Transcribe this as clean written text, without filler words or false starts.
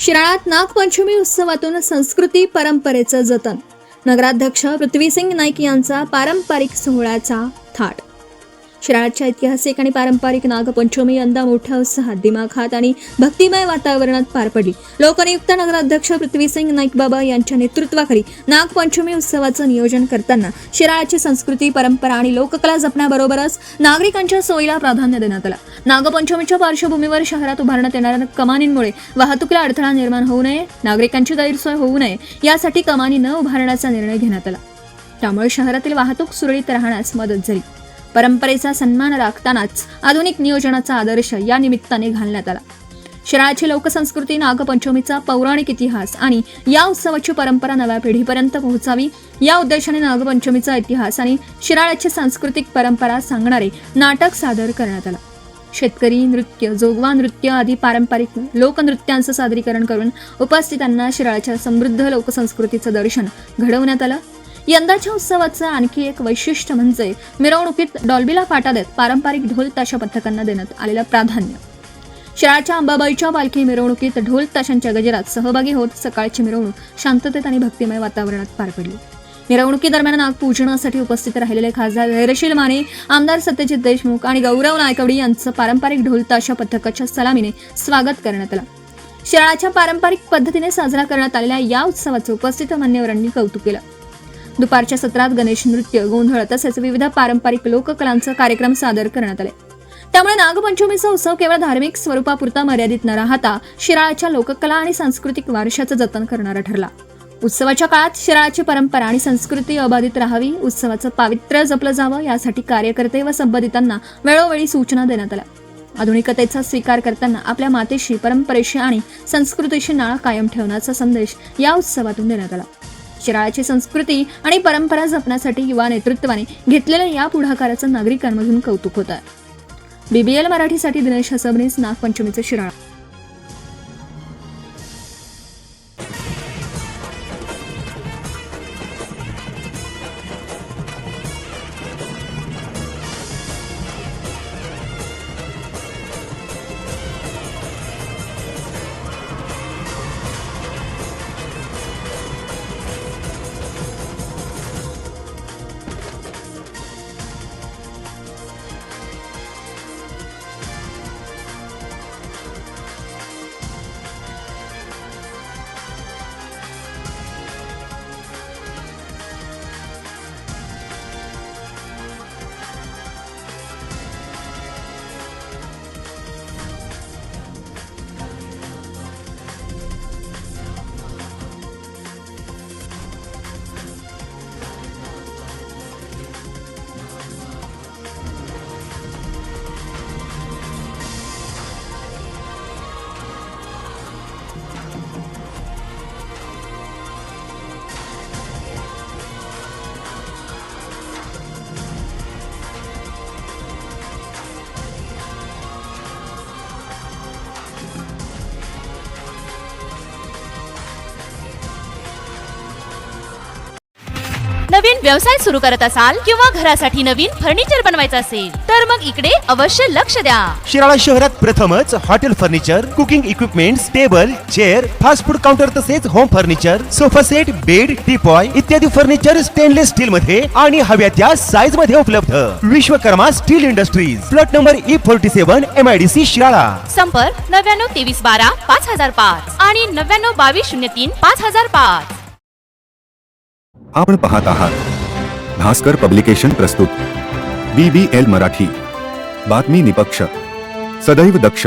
शिराळात नागपंचमी उत्सवातून संस्कृती परंपरेचं जतन. नगराध्यक्ष पृथ्वीसिंग नाईक यांचा पारंपरिक सोहळ्याचा थाट. शिराळाच्या ऐतिहासिक आणि पारंपरिक नागपंचमी यंदा मोठ्या उत्साहात, दिमाखात आणि भक्तिमय वातावरणात पार पडली. लोकनियुक्त नगराध्यक्ष पृथ्वीसिंग नाईक बाबा यांच्या नेतृत्वाखाली नागपंचमी उत्सवाचं नियोजन करताना शिराळाची संस्कृती, परंपरा आणि लोककला जपण्याबरोबरच नागरिकांच्या सोयीला प्राधान्य देण्यात आलं. नागपंचमीच्या पार्श्वभूमीवर शहरात उभारण्यात येणाऱ्या कमानींमुळे वाहतुकीला अडथळा निर्माण होऊ नये, नागरिकांची गैरसोय होऊ नये यासाठी कमानी न उभारण्याचा निर्णय घेण्यात आला. त्यामुळे शहरातील वाहतूक सुरळीत राहण्यास मदत झाली. परंपरेचा सन्मान राखतानाच आधुनिक नियोजनाचा आदर्श या निमित्ताने घालण्यात आला. शिराळाची लोकसंस्कृती, नागपंचमीचा पौराणिक इतिहास आणि या उत्सवाची परंपरा नव्या पिढीपर्यंत पोहोचावी या उद्देशाने नागपंचमीचा इतिहास आणि शिराळाची सांस्कृतिक परंपरा सांगणारे नाटक सादर करण्यात आलं. शेतकरी नृत्य, जोगवा नृत्य आदी पारंपरिक लोकनृत्यांचं सादरीकरण करून उपस्थितांना शिराळाच्या समृद्ध लोकसंस्कृतीचं दर्शन घडवण्यात आलं. यंदाच्या उत्सवाचं आणखी एक वैशिष्ट्य म्हणजे मिरवणुकीत डॉल्बीला फाटा देत पारंपरिक ढोल ताशा पथकांना देण्यात आलेलं प्राधान्य. शिराळाच्या अंबाबाईच्या पालखी मिरवणुकीत ढोल ताशांच्या गजरात सहभागी होत सकाळची मिरवणूक शांततेत आणि भक्तिमय वातावरणात पार पडली. मिरवणुकीदरम्यान नागपूजनासाठी उपस्थित राहिलेले खासदार धैर्यशील माने, आमदार सत्यजित देशमुख आणि गौरव नायकवडी यांचं पारंपरिक ढोल ताशा पथकाच्या सलामीने स्वागत करण्यात आलं. शिराळाच्या पारंपरिक पद्धतीने साजरा करण्यात आलेल्या या उत्सवाचं उपस्थित मान्यवरांनी कौतुक केलं. दुपारच्या सत्रात गणेश नृत्य, गोंधळ तसेच विविध पारंपरिक लोककलांचे कार्यक्रम सादर करण्यात आले. त्यामुळे नागपंचमीचा उत्सव केवळ धार्मिक स्वरूपापुरता मर्यादित न राहता शिराळाच्या लोककला आणि सांस्कृतिक वारशाचं जतन करणारा ठरला. उत्सवाच्या काळात शिराळाची परंपरा आणि संस्कृती अबाधित राहावी, उत्सवाचं पावित्र्य जपलं जावं यासाठी कार्यकर्ते व संबंधितांना वेळोवेळी सूचना देण्यात आल्या. आधुनिकतेचा स्वीकार करताना आपल्या मातेशी, परंपरेशी आणि संस्कृतीशी नाळ कायम ठेवण्याचा संदेश या उत्सवातून देण्यात आला. शिराळाची संस्कृती आणि परंपरा जपण्यासाठी युवा नेतृत्वाने घेतलेल्या या पुढाकाराचं नागरिकांमधून कौतुक होत आहे. BBL मराठीसाठी दिनेश हसबनीस, नागपंचमीचे शिराळा. नवीन व्यवसाय सुरू करत असाल किंवा घरासाठी नवीन फर्निचर बनवायचं असेल तर मग इकडे अवश्य लक्ष द्या. शिराळा शहरात प्रथमच hotel furniture, cooking equipments, table, chair, fast food counter तसेच home furniture, sofa set, bed, teapoy इत्यादी फर्निचर स्टेनलेस स्टील मध्ये आणि हव्या त्या साईज मध्ये उपलब्ध. Vishwakarma steel industries, plot number E47, MIDC Shirala. संपर्क 99 23 12 5005 आणि 99 22 03 5005. आपण पाहत आहात भास्कर पब्लिकेशन प्रस्तुत BBL मराठी, बातमी निपक्ष, सदैव दक्ष.